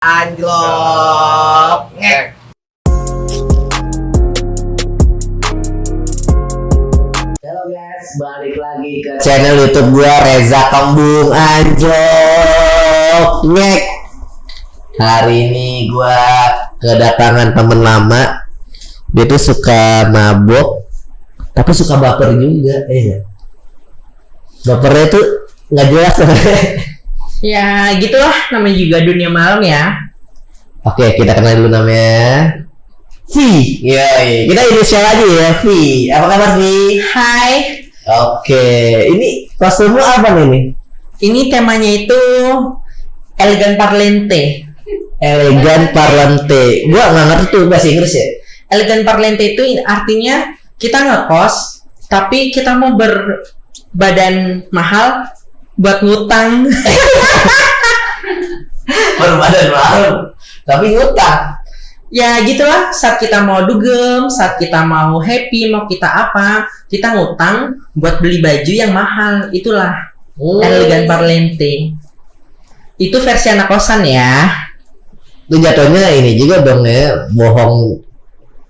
Anjlok ngek. Halo guys, balik lagi ke channel YouTube gua Reza Kembung Anjlok ngek. Hari ini gua kedatangan temen lama. Dia tuh suka mabok, tapi suka baper juga, bapernya tuh nggak jelas. Ya gitulah, namanya juga dunia malam ya. Oke, kita kenal dulu namanya V. Ya, kita inisial aja ya, V. Apa kabar V? Hai. Oke, ini kostummu apa nih? Ini temanya itu elegan parlante. Elegan parlante. Gua nggak ngerti tuh bahasa Inggris ya. Elegan parlante itu artinya kita ngekos, tapi kita mau berbadan mahal buat ngutang. Berbadan mahal, tapi ngutang. Ya gitulah, saat kita mau dugem, saat kita mau happy, mau kita apa, kita ngutang buat beli baju yang mahal. Itulah elegan parlante. Itu versi anak kosan ya. Lu jatuhnya ini juga dong ya, bohong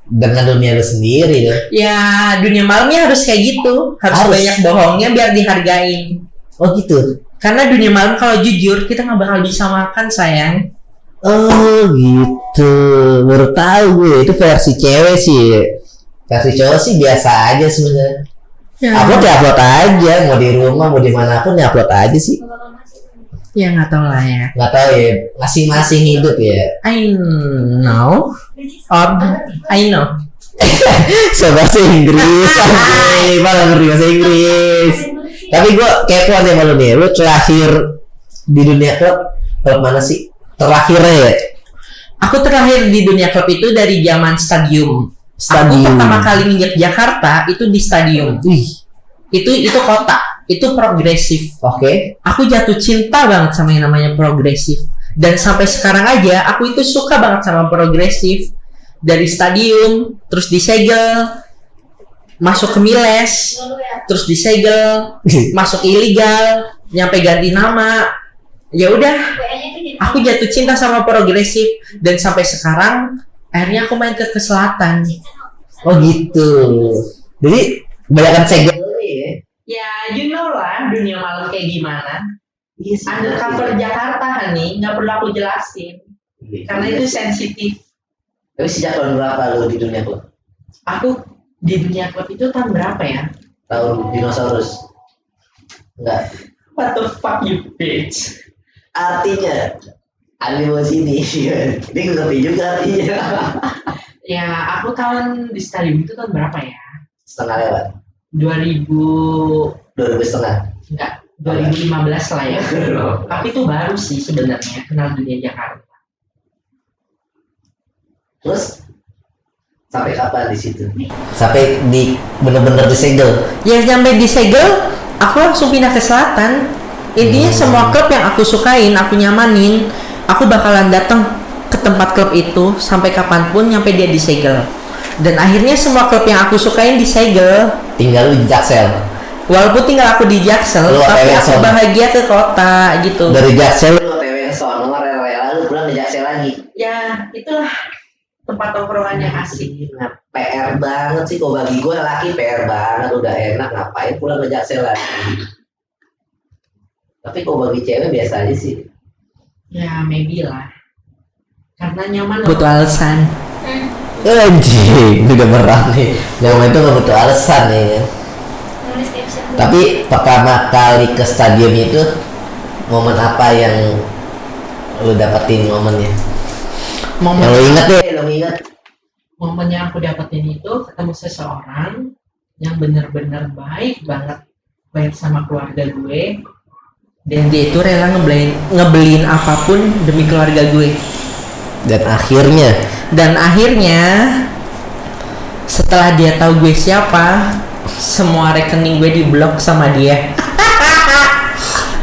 dengan dunia lu sendiri deh. Ya dunia malamnya harus kayak gitu, harus banyak bohongnya biar dihargain. Oh gitu. Karena dunia malam kalau jujur kita nggak bakal bisa makan sayang. Oh gitu. Baru tahu gue itu versi cewek sih. Versi cowok sih biasa aja sebenarnya. Ya. Upload aja, mau di rumah mau dimanapun ya upload aja sih. Ya nggak tahu lah ya. Nggak tahu ya, masing-masing hidup ya. I know. I know. Bahasa Inggris, malah ngerti bahasa Inggris. Tapi gue kepo nih malu nih, lu terakhir di dunia klub mana sih? Terakhirnya ya? Aku terakhir di dunia klub itu dari zaman stadium. Aku pertama kali nginjak Jakarta itu di stadium. Itu kota, itu progresif. Oke. Aku jatuh cinta banget sama yang namanya progresif. Dan sampai sekarang aja aku itu suka banget sama progresif. Dari stadium, terus disegel, masuk ke Miles, terus disegel, masuk ilegal, nyampe ganti nama. Ya udah, aku jatuh cinta sama progresif dan sampai sekarang akhirnya aku main ke selatan. Oh gitu. Jadi kebanyakan segel ya. Ya, you know lah dunia malam kayak gimana. Yes, Undercover Jakarta nih, nggak perlu aku jelasin karena itu sensitif. Tapi sejak tahun berapa lu di dunia klub? Aku di dunia klub itu tahun berapa ya? Tahun dinosaurus? Enggak. What the fuck you bitch? Artinya animasi ini. Dia ngerti juga artinya. Ya, aku tahun di stadium itu tahun berapa ya? Setengah lewat. 2000 setengah. Enggak, 2015 lah ya. Tapi itu baru sih sebenarnya kenal dunia Jakarta. Terus sampai kapan di situ? Sampai di bener-bener disegel. Ya sampai disegel, aku langsung pindah ke selatan. Intinya semua klub yang aku sukain, aku nyamanin, aku bakalan datang ke tempat klub itu sampai kapanpun nyampe dia disegel. Dan akhirnya semua klub yang aku sukain disegel. Tinggal lu di Jaksel. Walaupun tinggal aku di Jaksel, tapi aku bahagia ke kota gitu. Dari Jaksel lu OTW ke sono, rela-rela lu pulang di Jaksel lagi. Ya, itulah tempat tongkrongan yang asik. Nah, PR banget sih kok bagi gue laki PR banget, udah enak ngapain pulang ke Jaksel lagi. Tapi kok bagi cewek biasa aja sih. Ya maybe lah. Karena nyaman. Butuh alasan. Anjing, udah berat nih. Nyaman itu gak butuh alasan ya. Tapi pertama kali ke stadion itu momen apa yang lu dapetin momennya? Momen yang lo inget deh, lo inget. Momen yang aku dapetin itu ketemu seseorang yang benar-benar baik banget, baik sama keluarga gue, dan dia itu rela ngebeliin apapun demi keluarga gue. Dan akhirnya setelah dia tahu gue siapa, semua rekening gue diblok sama dia.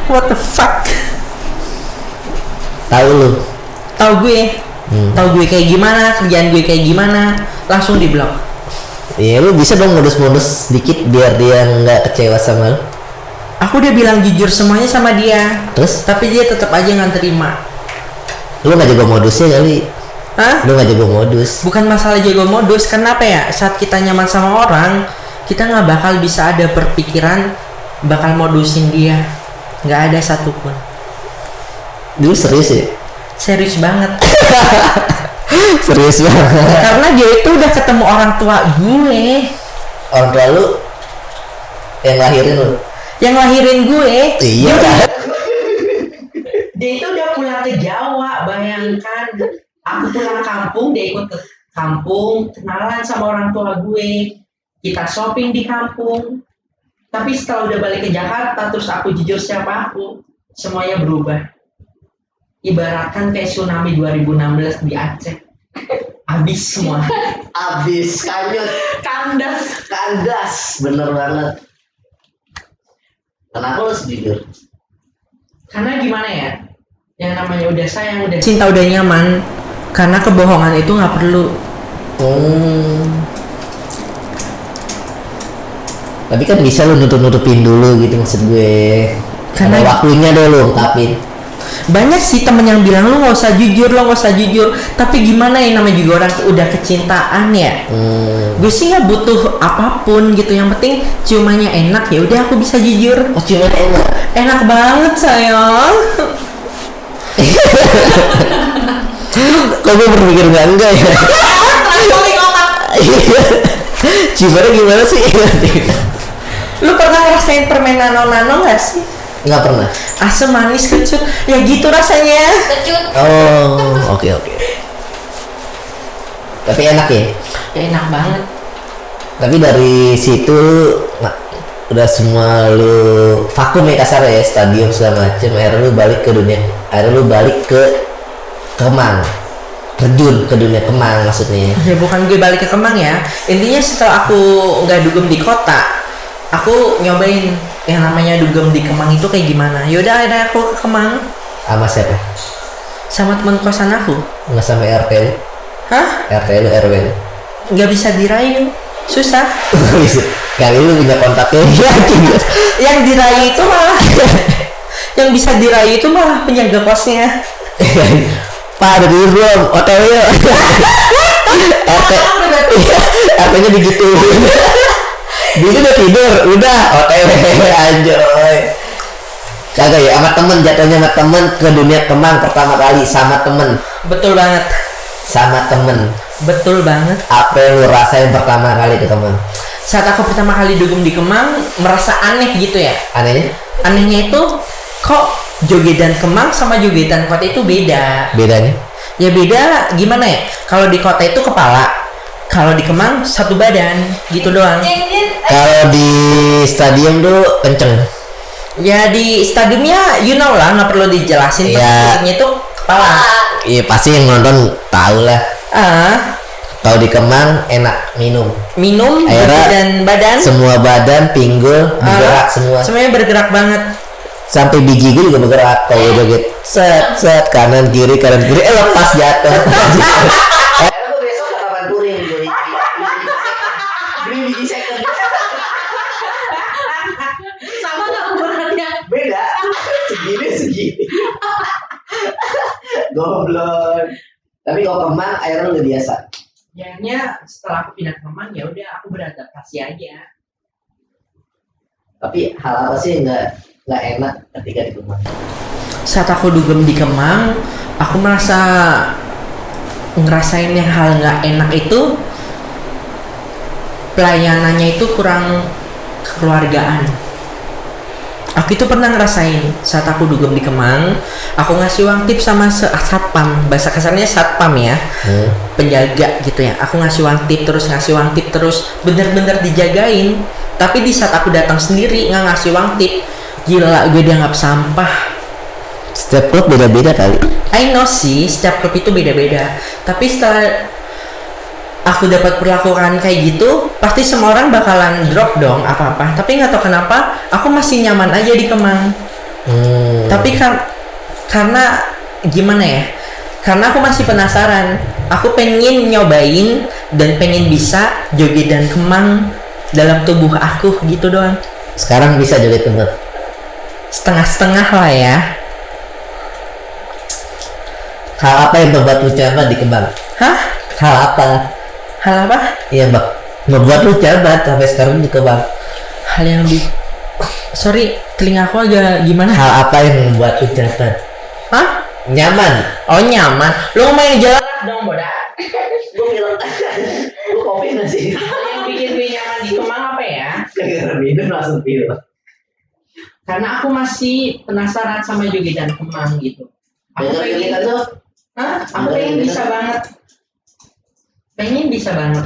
What the fuck? Tahu gue kayak gimana, kerjaan gue kayak gimana, langsung diblok. Iya, lu bisa dong modus-modus sedikit biar dia nggak kecewa sama lu. Aku udah bilang jujur semuanya sama dia. Terus? Tapi dia tetap aja nggak terima. Lu nggak jago modusnya kali. Hah? Lu nggak jago modus. Bukan masalah jago modus, kenapa ya? Saat kita nyaman sama orang, kita nggak bakal bisa ada berpikiran bakal modusin dia. Nggak ada satupun. Dulu serius ya? Serius banget. Serius banget. Karena dia itu udah ketemu orang tua gue. Orang tua lu yang lahirin lu? Yang lahirin gue. Iya. Dia itu udah pulang ke Jawa, bayangkan. Aku pulang kampung, dia ikut ke kampung, kenalan sama orang tua gue. Kita shopping di kampung. Tapi setelah udah balik ke Jakarta, terus aku jujur siapa aku, semuanya berubah. Ibaratkan kayak tsunami 2016 di Aceh. Habis semua. Abis kanyut. Kandas. Bener banget. Kenapa lu jujur? Karena gimana ya? Yang namanya udah sayang, udah cinta, udah nyaman. Karena kebohongan itu nggak perlu. Tapi kan bisa lu nutupin dulu gitu maksud gue. Karena waktunya deh lu ungkapin. Banyak sih temen yang bilang lo nggak usah jujur. Tapi gimana ya, namanya juga orang udah kecintaan ya. Gue sih nggak butuh apapun gitu. Yang penting ciumannya enak, ya udah aku bisa jujur. Oh, ciumannya enak. Enak banget sayang. Kok gue berpikir enggak ya? Ciumannya gimana sih? Lu pernah ngerasain permen nano gak sih? Nggak pernah. Asam, manis, kecut, ya gitu rasanya. Kecut. Oh, oke. Tapi enak ya? Ya enak banget. Tapi dari situ udah semua lu vakum ya kasar ya, stadium segala macem. Akhirnya lu balik ke Kemang, terjun ke dunia Kemang maksudnya. Ya bukan gue balik ke Kemang ya. Intinya setelah aku nggak dugem di kota, aku nyobain yang namanya dugem di Kemang itu kayak gimana. Yaudah akhirnya aku ke Kemang. Sama siapa? Sama teman kosan aku. Nggak sama RT lu? Hah? RT lu, RW lu? Nggak bisa dirayu, susah. Kali lu punya kontaknya. Yang dirayu itu malah yang bisa dirayu itu malah penjaga kosnya. Pak, ada duit belum? OTW yuk. RT-nya digituin. Dia udah tidur, udah OTW anjoy. Kagak ya, sama temen jatuhnya, sama temen ke dunia Kemang pertama kali sama temen. Betul banget. Sama temen. Betul banget. Apa yang lu rasain pertama kali ke Kemang? Saat aku pertama kali dugem di Kemang, merasa aneh gitu ya. Anehnya? Anehnya itu kok jogedan Kemang sama jogedan kota itu beda. Bedanya? Ya beda gimana ya? Kalau di kota itu kepala, kalau di Kemang satu badan, gitu doang. Kalau di stadion tuh kenceng. Ya di stadiumnya you know lah, nggak perlu dijelasin. Ya. Itu kepala. Iya pasti yang nonton tahu lah. Kalau di Kemang enak minum Akhirnya, dan badan. Semua badan, pinggul bergerak semua. Semuanya bergerak banget. Sampai biji gue juga bergerak kalau joget. Set kanan kiri lepas jatuh. Gue besok kapan touring beli biji second. Sama nggak ukurannya? Beda. Segini. Goblok. Tapi kalau Kemang airnya udah biasa. Akhirnya setelah aku pindah ke Kemang ya udah aku beradaptasi aja. Tapi hal apa sih yang nggak enak ketika di Kemang? Saat aku dugem di Kemang, aku merasa ngerasain yang hal nggak enak itu pelayanannya itu kurang kekeluargaan. Aku itu pernah ngerasain saat aku dugem di Kemang, aku ngasih uang tip sama satpam, bahasa kasarnya satpam ya, penjaga gitu ya. Aku ngasih uang tip terus, bener-bener dijagain. Tapi di saat aku datang sendiri nggak ngasih uang tip, gila gue dianggap sampah. Setiap klub beda-beda kali. I know sih, setiap klub itu beda-beda. Tapi setelah aku dapat perlakuan kayak gitu, pasti semua orang bakalan drop dong apa-apa. Tapi nggak tahu kenapa, aku masih nyaman aja di Kemang. Tapi karena gimana ya? Karena aku masih penasaran. Aku pengen nyobain dan pengen bisa jogedan Kemang dalam tubuh aku gitu doang. Sekarang bisa joget Kemang? Setengah-setengah lah ya. Hal apa yang membuat lu cabat di Kemang? Hah? Hal apa? Hal apa? Iya bang, membuat lu cabat sampai sekarang di Kemang. Hal yang sorry, telinga aku agak gimana? Hal apa yang membuat lu cabat? Hah? Nyaman. Oh nyaman. Lu main jalan dong bodak. Gue bilang, gue kopi nggak sih? Yang bikin gue nyaman di Kemang apa ya? Gara-gara minum langsung tidur. Karena aku masih penasaran sama Joget dan Kemang gitu. Aku pengen tuh. Hah? Aku pengen bisa banget. Pengen bisa banget.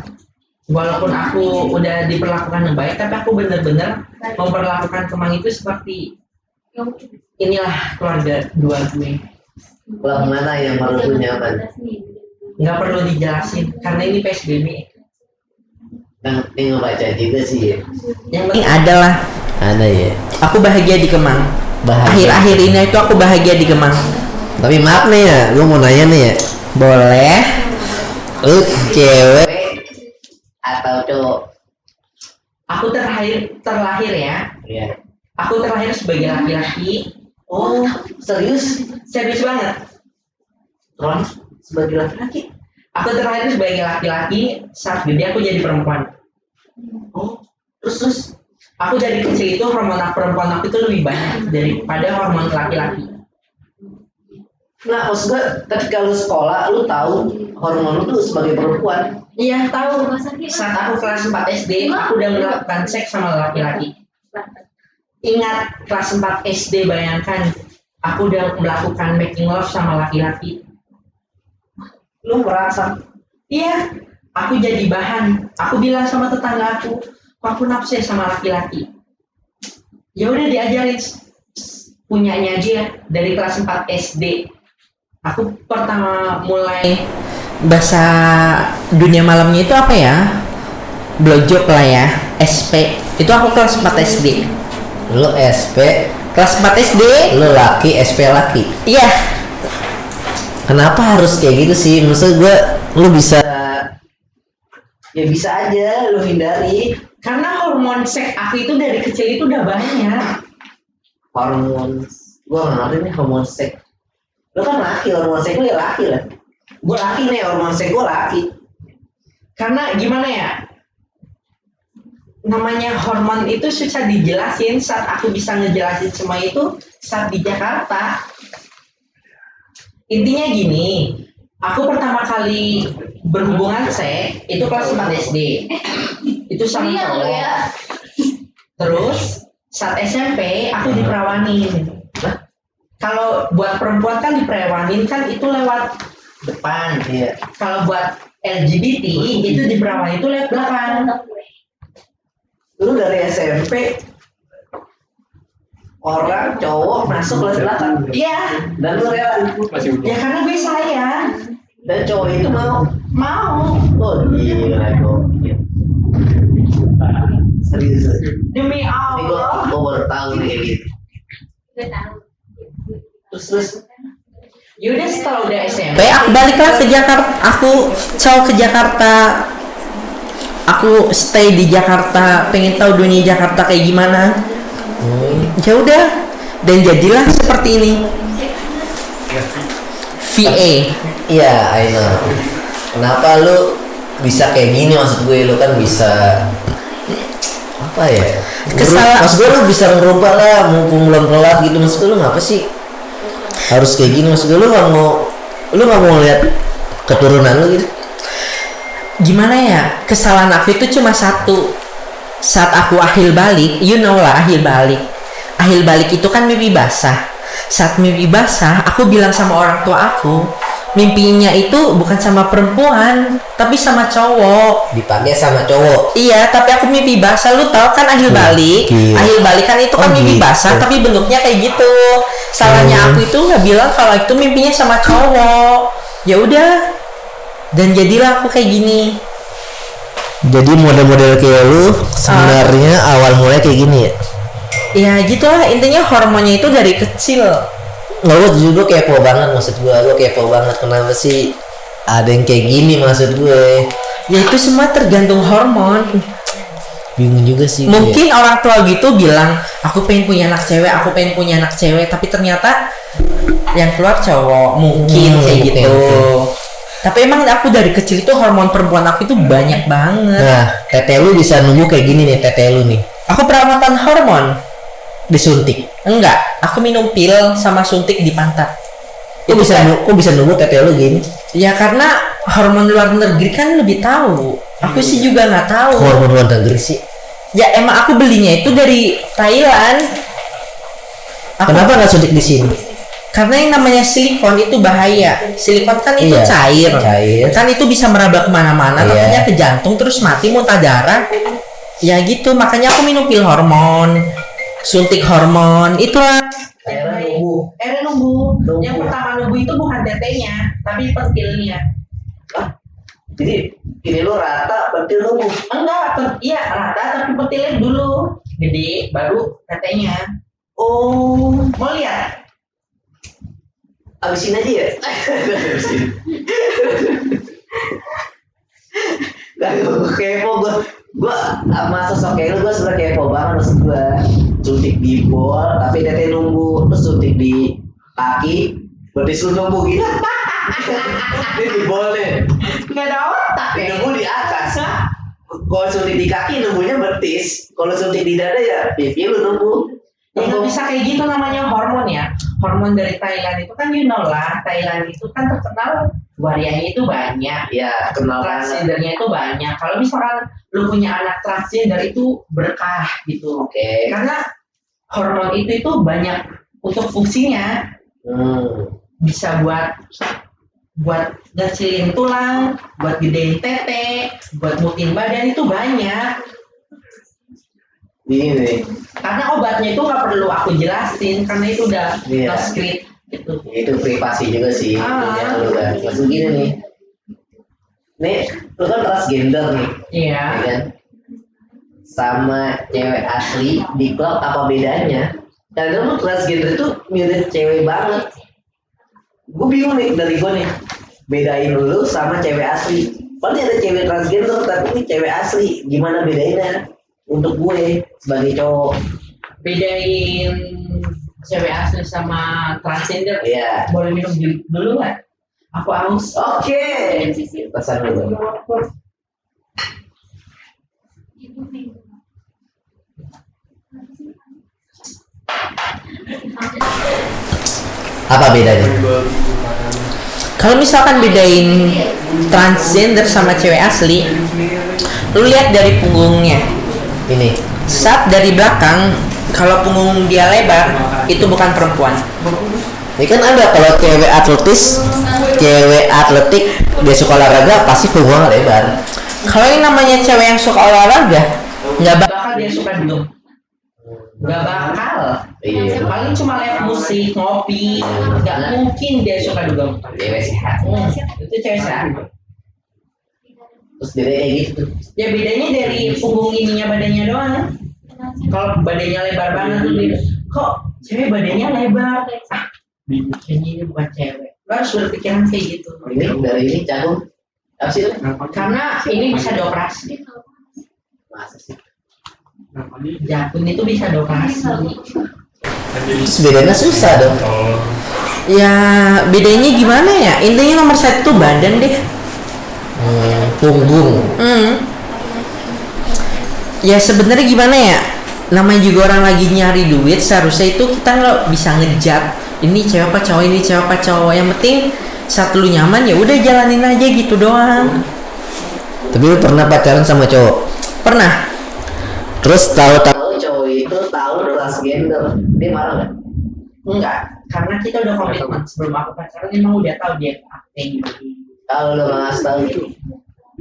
Walaupun aku udah diperlakukan yang baik, tapi aku bener-bener memperlakukan Kemang itu seperti inilah keluarga dua gue. Bang mana yang menurut lu nyaman? Nggak perlu dijelasin karena ini PSBB. Kan ini ngebaca juga sih ya. Yang penting adalah Ada ya. aku bahagia di Kemang. Bahagia. Akhir-akhir ini itu aku bahagia di Kemang. Tapi maaf nih ya, gue mau nanya nih ya. Boleh. Lu cewek atau cowok? Aku terlahir ya. Iya. Aku terlahir sebagai laki-laki. Oh, serius? Serius banget. Terus sebagai laki-laki? Aku terlahir sebagai laki-laki, saat gede aku jadi perempuan. Oh, terus Aku dari kecil itu hormon perempuan aku itu lebih banyak daripada hormon laki-laki. nah maksud gue ketika lu sekolah, lu tahu hormon lu tuh sebagai perempuan. Iya tahu. Saat aku kelas 4 SD, aku udah melakukan seks sama laki-laki. Ingat kelas 4 SD, bayangkan aku udah melakukan making love sama laki-laki. Lu merasa? Iya, aku jadi bahan. Aku bilang sama tetangga aku nafsu sama laki-laki. Ya udah diajarin punyanya dia dari kelas 4 SD. Aku pertama mulai bahasa dunia malamnya itu apa ya? Blowjob lah ya, SP. Itu aku kelas 4 SD. Lu SP, Kelas 4 SD. lu laki, SP laki. Iya. Kenapa harus kayak gitu sih? Maksud gue, lu bisa ya bisa aja lu hindari. Karena hormon seks aku itu dari kecil itu udah banyak. Hormon, gue nggak ngerti nih hormon seks. Lu kan laki, hormon seks lu ya laki lah. Gue laki nih, hormon seks gue laki. Karena gimana ya? Namanya hormon itu susah dijelasin. Saat aku bisa ngejelasin semua itu saat di Jakarta. Intinya gini, aku pertama kali berhubungan seks itu kelas 4 SD. Itu sama cowok. Terus saat SMP aku diperawanin. Kalau buat perempuan kan diperawanin kan itu lewat depan. Iya. Kalau buat LGBT itu diperawanin itu lewat belakang. Lu dari SMP orang cowok masuk kelas belakang. Iya. Dan lu rela. Ya karena gue sayang. Dan cowok itu mau. Oh gila gokil. Serius. Demi Tapi gue Allah. baru tahu nih kayak gitu. Terus Yaudah setelah udah SMP aku baliklah ke Jakarta. Aku ke Jakarta. Aku stay di Jakarta, pengen tahu dunia Jakarta kayak gimana. Ya udah, dan jadilah seperti ini. VA. iya, I know. Kenapa lu bisa kayak gini, maksud gue lu kan bisa apa ya? Maksud gue lu bisa ngerubah lah, mumpung belum kelar gitu. Maksud gue lu ngapa sih harus kayak gini? Maksud gue lu nggak mau lihat keturunan lu gitu? Gimana ya, kesalahan aku itu cuma satu. Saat aku akhir balik, you know lah akhir balik itu kan mimpi basah. Saat mimpi basah, aku bilang sama orang tua aku, mimpinya itu bukan sama perempuan tapi sama cowok. Dipakai sama cowok. Iya, tapi aku mimpi basah. Lu tahu kan akhir balik kan itu kan mimpi gitu. basah tapi bentuknya kayak gitu. Salahnya aku itu nggak bilang kalau itu mimpinya sama cowok. Ya udah, dan jadilah aku kayak gini. Jadi model-model kayak lu sebenarnya awal mulai kayak gini ya? Ya gitulah, intinya hormonnya itu dari kecil. Nggak, gue juga kepo banget, maksud gue kepo banget kenapa sih ada yang kayak gini, maksud gue. Ya itu semua tergantung hormon. Bingung juga sih. Mungkin orang tua gitu bilang, aku pengen punya anak cewek, tapi ternyata yang keluar cowok mungkin kayak Oke, gitu. oke. Tapi emang aku dari kecil itu hormon perempuan aku itu banyak banget. Nah, tete lu bisa nunggu kayak gini nih, tete lu nih. Aku perawatan hormon. Disuntik. Enggak, aku minum pil sama suntik di pantat. Kok bisa nunggu tete lu gini? Ya karena hormon luar negeri kan lebih tahu. Aku sih juga nggak tahu. Hormon luar negeri sih. Ya emang aku belinya itu dari Thailand. Kenapa nggak suntik di sini? Karena yang namanya silikon itu bahaya. Silikon kan itu Iya, cair. cair. Kan itu bisa meraba kemana-mana. Iya. Takutnya ke jantung terus mati muntah darah. Ya gitu. Makanya aku minum pil hormon, suntik hormon. Itulah. Akhirnya nunggu. Yang pertama nunggu itu bukan tetenya, tapi pentilnya. Jadi ini lu rata, pentil nunggu. Enggak, iya rata tapi pentilnya dulu gede, baru tetenya. Oh, Mau lihat? abisin aja ya. Abisin. Gak kepo gue sama sosok kayak lu, gue sebenernya kepo banget. Maksud gue suntik di bol tapi tete nunggu, terus suntik di kaki berarti lu nunggu gitu. Ini di bol nih, Nggak ada otak ya. nunggu di atas. Kalau suntik di kaki nunggunya betis, kalau suntik di dada ya pipi lu nunggu. Ya nggak bisa kayak gitu, namanya hormon ya. Hormon dari Thailand itu kan lah, Thailand itu kan terkenal variannya itu banyak. Ya kenal banget. Transgendernya itu banyak. Kalau misalkan lu punya anak transgender itu berkah gitu. Oke. Karena hormon itu banyak untuk fungsinya. Bisa buat ngecilin tulang, buat gedein tete, buat mutin badan itu banyak. Ini nih. Karena obatnya itu nggak perlu aku jelasin, karena itu udah Iya. script gitu. Itu privasi juga sih. Punya lu kan. Maksud gini nih. Nih, lu kan transgender nih, Iya. ya kan? Sama cewek asli di klub apa bedanya? Karena lu transgender itu mirip cewek banget. Gue bingung nih dari gue nih. Bedain lu sama cewek asli. Pasti ada cewek transgender tapi ini cewek asli. Gimana bedainnya? Untuk gue sebagai cowok. Bedain cewek asli sama transgender. Iya. Boleh minum dulu nggak? Aku haus. Oke. Pesan dulu. Apa bedanya? Kalau misalkan bedain transgender sama cewek asli, lu lihat dari punggungnya. Ini. Saat dari belakang, kalau punggung dia lebar, itu bukan perempuan. Ini kan ada kalau cewek atletik dia suka olahraga pasti punggungnya lebar. Kalau yang namanya cewek yang suka olahraga, nggak Bakal dia suka dulu. Nggak bakal. Iya. Paling cuma live musik, ngopi. Nggak mungkin dia suka dugem. Cewek sehat. Itu cewek sehat. Terus dia kayak gitu. Ya bedanya dari punggung ininya badannya doang. Kalau badannya lebar banget tuh dia, kok cewek badannya lebar? Ah, kayaknya ini bukan cewek. Lo harus berpikiran kayak gitu. Ini dari ini jagung. Apa sih? Karena ini bisa dioperasi. Masa sih? Jakun itu bisa dioperasi. Terus bedanya susah dong. Ya bedanya gimana ya? Intinya nomor satu tuh badan deh. Punggung. Ya sebenarnya gimana ya? Namanya juga orang lagi nyari duit, seharusnya itu kita nggak bisa ngejat. Ini cewek apa cowok, ini cewek apa cowok. Yang penting saat lu nyaman ya udah jalanin aja gitu doang. Tapi lu pernah pacaran sama cowok? Pernah? Terus tahu-tahu cowok itu tahu transgender, dia marah nggak? Enggak, karena kita udah komitmen sebelum aku pacaran emang udah tahu dia acting. Kalau lu nggak ngasih tahu gitu,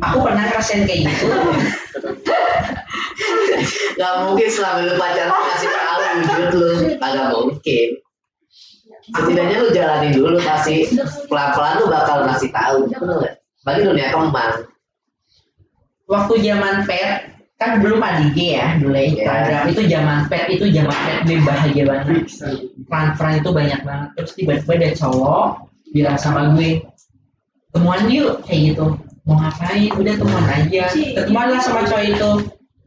Aku pernah ngerasain kayak gitu. nggak mungkin selama lu pacaran ngasih tahu jujur lu, agak mungkin. Setidaknya lu jalanin dulu, pasti pelan-pelan lu bakal ngasih tahu, betul nggak? Bagi dunia kembang. Waktu zaman pet kan belum ada IG ya dulu ya, Instagram itu zaman pet gue bahagia banget. Peran itu banyak banget. Terus tiba-tiba ada cowok bilang sama gue, temuan yuk kayak gitu. Mau ngapain? Udah temuan aja. Ketemuan lah sama cowok itu.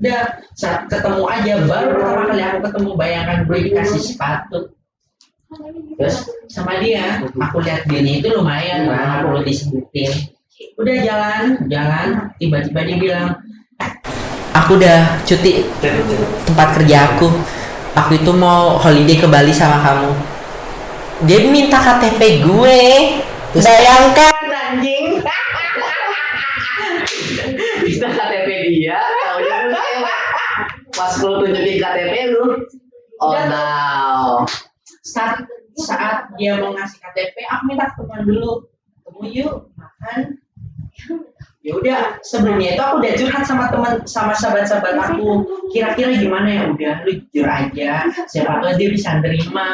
Udah saat ketemu aja, baru pertama kali aku ketemu, bayangkan gue dikasih sepatu. Terus sama dia. Aku lihat dia itu lumayan lah, perlu disebutin. Udah jalan, tiba-tiba dia bilang, Aku udah cuti tempat kerja aku. Aku itu mau holiday ke Bali sama kamu. Dia minta KTP gue. Bayangkan anjing. bisa KTP dia, taunya lu cewek. Pas lu tunjukin KTP lu, oh no. Saat dia mau ngasih KTP, aku minta teman dulu, ketemu yuk makan. Ya udah, sebelumnya itu aku udah curhat sama sahabat-sahabat aku. Kira-kira gimana ya? Udah, lu jujur aja. Siapa tahu dia bisa nerima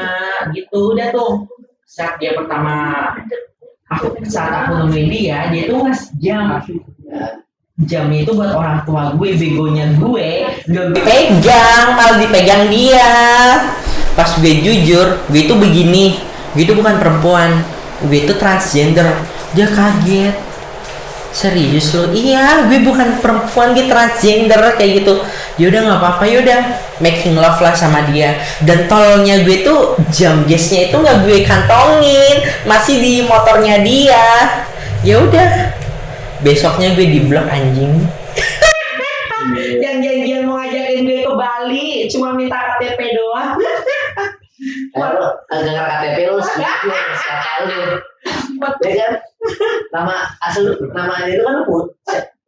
gitu. Udah tuh. Saat aku nemuin dia tuh ngasih jam. Jamnya itu buat orang tua gue, begonya gue gak pegang, malah dipegang dia. Pas gue jujur, gue itu begini. Gue itu bukan perempuan. Gue itu transgender. Dia kaget. Serius lo? Iya, gue bukan perempuan, gue transgender kayak gitu. Yaudah nggak apa-apa, yaudah making love lah sama dia. Dan tolnya gue tuh jam gasnya itu nggak gue kantongin, masih di motornya dia. Ya udah, besoknya gue di blok anjing. Yang janjian mau ngajakin gue ke Bali, cuma minta KTP doang. Kalau agak KTP lu sedikit, siapa lu? Ya kan? Nama itu kan lu.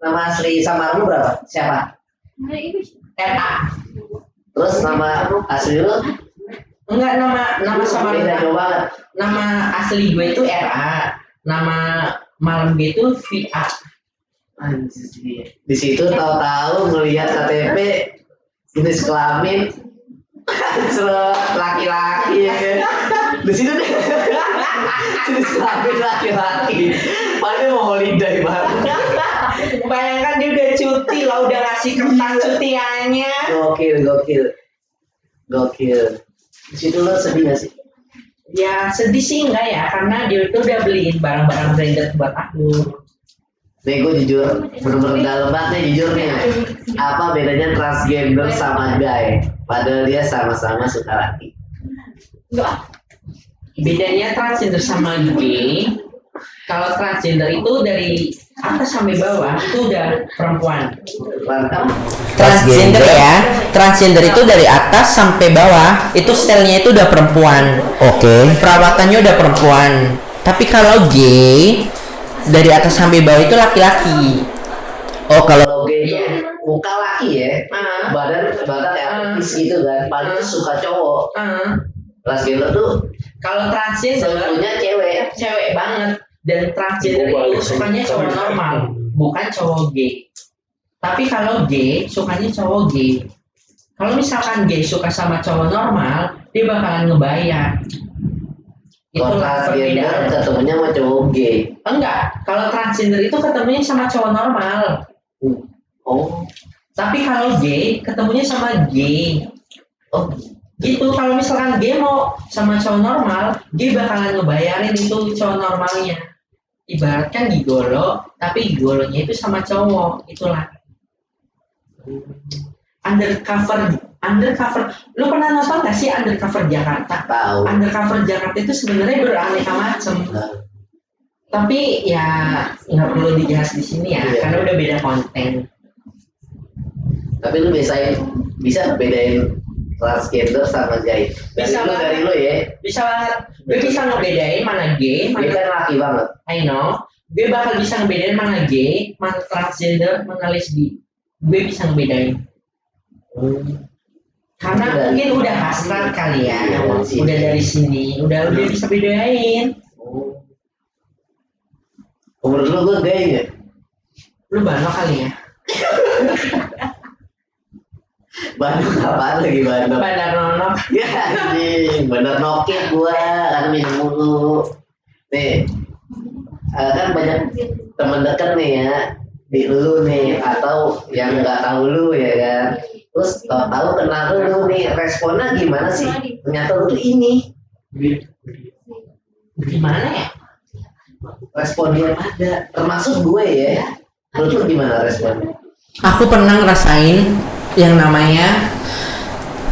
Nama asli sama lu berapa? Siapa? RA. Terus nama asli lu? Enggak, nama sama beda jauh banget. Nama asli gue itu RA. Nama malam gue itu VA. Anjir. Di situ tahu-tahu ngelihat KTP jenis kelamin laki-laki ya kan. Di situ deh jenis kelamin laki-laki. Padahal mau holiday banget. Bayangkan dia udah cuti lah, udah ngasih kertas cutiannya. Gokil. Di situ lo sedih gak sih? Ya sedih sih enggak ya, karena dia itu udah beliin barang-barang branded buat aku. Nih gue jujur, bener-bener dalam banget nih jujur nih. Apa bedanya transgender sama gay? Padahal dia sama-sama suka laki. Enggak. Bedanya transgender sama gay, kalau transgender itu dari atas sampai bawah itu udah perempuan. Transgender ya, transgender itu dari atas sampai bawah itu stylenya itu udah perempuan. Oke. Perawatannya udah perempuan. Tapi kalau gay dari atas sampai bawah itu laki-laki. Oh kalau gay itu muka laki ya, badan kayak artis gitu kan. Paling tuh suka cowok. Transgender tuh Kalau transgender sebetulnya cewek banget, dan transgender itu sukanya cowok normal, bukan cowok gay. Tapi kalau gay sukanya cowok gay. Kalau misalkan gay suka sama cowok normal, dia bakalan ngebayar. Kalau transgender ketemunya sama cowok gay. Enggak, kalau transgender itu ketemunya sama cowok normal. Oh. Tapi kalau gay ketemunya sama gay. Oh. Gitu, kalau misalkan gay mau sama cowok normal, dia bakalan ngebayarin itu cowok normalnya. Ibaratkan gigolo, tapi gigolonya itu sama cowok, itulah. Undercover. Lu pernah nonton gak sih Undercover Jakarta? Tahu. Undercover Jakarta itu sebenarnya beraneka macam. Tapi ya nggak perlu dijahas di sini ya, karena udah beda konten. Tapi lu bisa bedain transgender sama gay. Dari lu ya. Bisa banget. Gue bisa ngebedain mana gay, mana Dia kan laki banget. I know. Gue bakal bisa ngebedain mana gay, mana transgender, mana lesbi. Gue bisa ngebedain. Karena mungkin udah hasrat kali ya. Udah dari sini, udah bisa bedain. Menurut lu gue gay nggak? Lu banok kali ya. Bandung apaan lagi Bandung? Bandar nonok. Ya anjing, bener nokit gua kan minum mulu. Nih, kan banyak temen deket nih ya di lu nih atau yang nggak tahu lu ya kan. Terus tahu kenal lu nih, responnya gimana sih? Ternyata lu tuh ini. Gimana ya? Respon dia ada, termasuk gue ya. Menurut lu gimana responnya? Aku pernah ngerasain yang namanya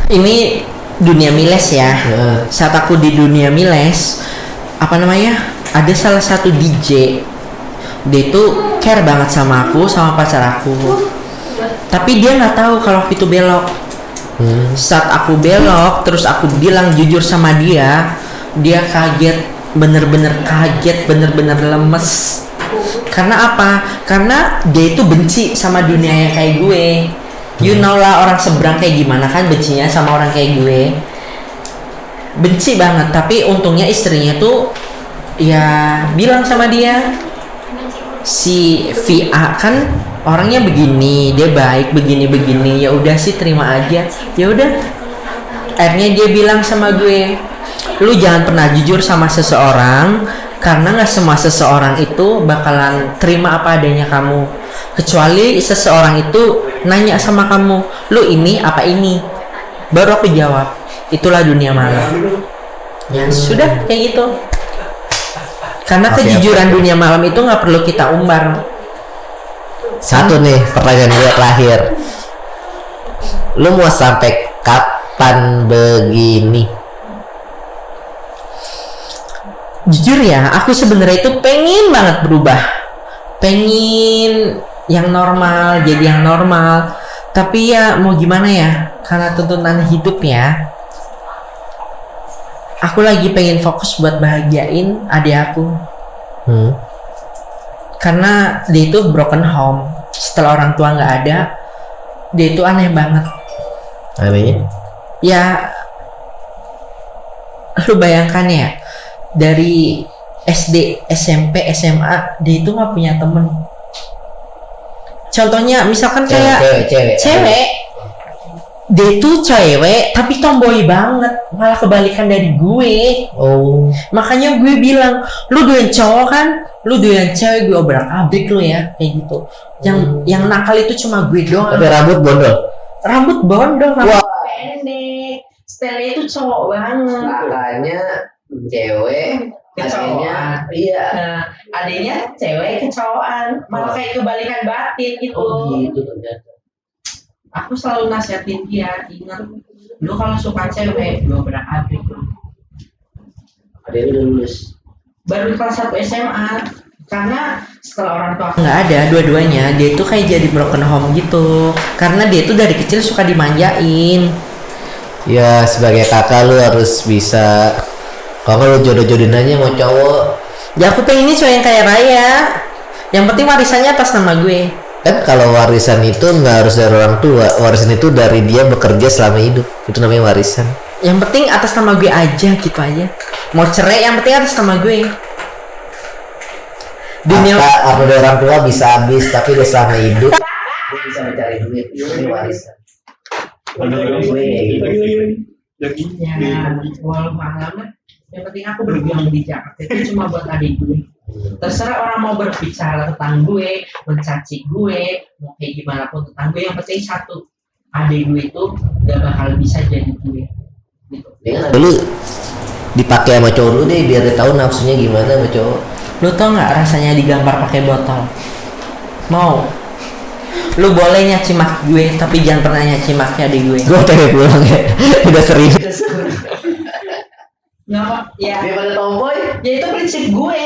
ini dunia miles ya. Heeh. Saat aku di dunia miles, apa namanya? Ada salah satu DJ. Dia itu care banget sama aku, sama pacar aku. Tapi dia nggak tahu kalau aku itu belok. Saat aku belok, terus aku bilang jujur sama dia kaget, bener-bener kaget, bener-bener lemes. Karena apa? Karena dia itu benci sama dunia yang kayak gue. You know lah orang seberang kayak gimana kan bencinya sama orang kayak gue. Benci banget, tapi untungnya istrinya tuh ya bilang sama dia, si VA kan orangnya begini, dia baik begini, ya udah sih terima aja. Ya udah. Akhirnya dia bilang sama gue, lu jangan pernah jujur sama seseorang karena nggak semua seseorang itu bakalan terima apa adanya kamu. Kecuali seseorang itu nanya sama kamu, lu ini apa ini? Baru aku jawab, itulah dunia malam. Ya sudah kayak gitu. Karena Oke, kejujuran oke. dunia malam itu nggak perlu kita umbar. Satu nih pertanyaan gue terakhir. Lu mau sampai kapan begini? Jujur ya, aku sebenarnya itu pengen banget berubah, pengen yang normal, jadi yang normal. Tapi ya mau gimana ya, karena tuntutan hidup ya. Aku lagi pengen fokus buat bahagiain adik aku, karena dia itu broken home. Setelah orang tua nggak ada, dia itu aneh banget. Anehnya? Ya, lu bayangkan ya, dari SD, SMP, SMA, dia itu nggak punya temen. Contohnya, misalkan kayak cewek, dia itu cewek tapi tomboy banget, malah kebalikan dari gue. Oh. Makanya gue bilang, lu doyan cowok kan, lu doyan cewek, gue obrak-abrik lu ya, kayak gitu. Yang nakal itu cuma gue doang. Tapi rambut bondol. Rambut bondol, rambut Wah. pendek. Style itu cowok banget. Makanya cewek Kecowokan. iya. Nah, adanya cewek kecowokan, malah kayak kebalikan batin gitu. Gitu ternyata. Aku selalu nasihatin dia, ingat, lu kalau suka cewek, lu berak-abrik lu. Ada yang udah lulus. Baru kelas 1 SMA, karena setelah orang tua Nggak ada dua-duanya, dia itu kayak jadi broken home gitu. Karena dia itu dari kecil suka dimanjain. Ya sebagai kakak lu harus bisa. Kalau lu jodoh-jodohin aja mau cowok. Ya aku pengennya cowok yang kaya raya. Yang penting warisannya atas nama gue. Kan kalau warisan itu nggak harus dari orang tua. Warisan itu dari dia bekerja selama hidup. Itu namanya warisan. Yang penting atas nama gue aja gitu aja. Mau cerai yang penting atas nama gue. Dunia Harta dari orang tua bisa habis, tapi dia selama hidup dia bisa mencari duit. Ini warisan. Menurut gue kayak gitu. ya, walau malam, yang penting aku berjuang di Jakarta itu cuma buat adik gue. Terserah orang mau berbicara tentang gue, mencaci gue, mau kayak gimana pun tentang gue, yang penting satu, adik gue itu gak bakal bisa jadi gue. Gitu. Dulu dipakai sama cowok lu deh biar dia tahu nafsunya gimana sama cowok. lu tau nggak rasanya digambar pakai botol? Mau? Lu boleh nyaci maki gue, tapi jangan pernah nyaci maki adik gue. Gue pengen pulang ya. Udah sering. Nggak, ya, Daripada tomboy. ya itu prinsip gue.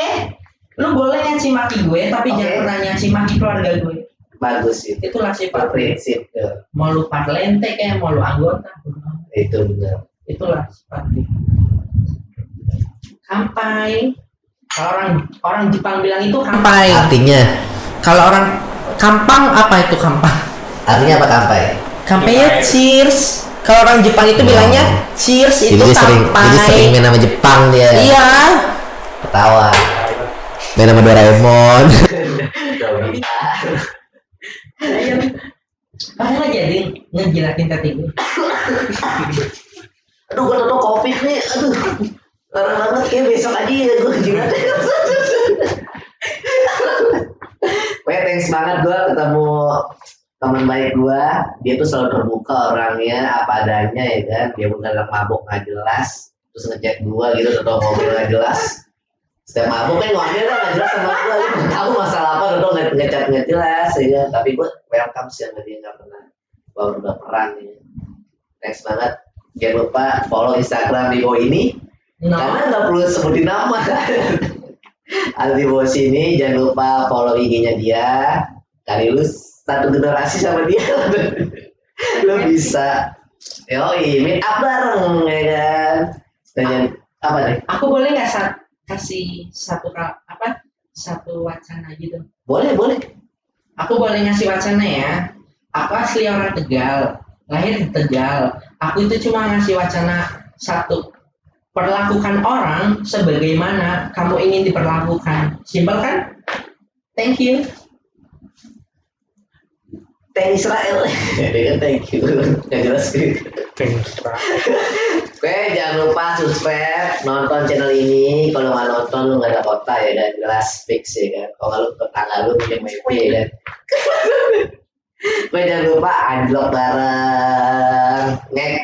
Lu boleh nyaci maki gue, tapi Oke. jangan pernah nyaci maki keluarga gue. Bagus itu. Itulah sifat gue. Prinsip tuh. Mau lu parlente kayak mau lu anggota, Itu benar. itulah sifat gue. Kampai. Kalau orang Jepang bilang itu kampai. Kampai. Artinya, Kalau orang kampang apa itu kampang? artinya apa kampai? Kampai ya cheers. Kalau orang Jepang itu bilangnya cheers Jadi itu dia sering, jadi sering kampai. main sama Jepang dia. Iya. Ketawa. Main sama Doraemon. Kamu nggak jadi ngejilatin kaki gue. Aduh, gue tuh covid nih. Aduh, parah banget. Kayak besok aja ya gue jilat. Weh, thanks banget gue ketemu teman baik gue. Dia tuh selalu terbuka orangnya, apa adanya ya kan. Dia bukan mabuk nggak jelas. Terus ngechat gue gitu, atau ngobrol nggak jelas. Setiap mabuk kan ngobrol kan nggak jelas sama gue. Dia nggak tahu masalah apa, atau ngechat nggak jelas ya kan. Tapi gue welcome sih sama dia, nggak pernah baru baperan ya. Thanks banget. Jangan lupa follow Instagram di bawah ini. No. Karena nggak perlu sebutin nama. Ada di bawah sini. Jangan lupa follow IG-nya dia. Kali lu satu generasi sama dia. Lu bisa meet up bareng ya kan. Dan apa nih? Aku boleh nggak kasih satu wacana gitu? Boleh. Aku boleh ngasih wacana ya. Aku asli orang Tegal, lahir di Tegal. Aku itu cuma ngasih wacana satu. Perlakukan orang sebagaimana kamu ingin diperlakukan. Simpel kan? Thank you. Thank Israel. Thank you. Yang jelas. Oke, jangan lupa subscribe, nonton channel ini. Kalau nggak nonton lu nggak ada kota ya, dan jelas fix ya kan. Kalau nggak lu tetangga lu punya MyP ya kan. Oke, jangan lupa unlock bareng. Ngek.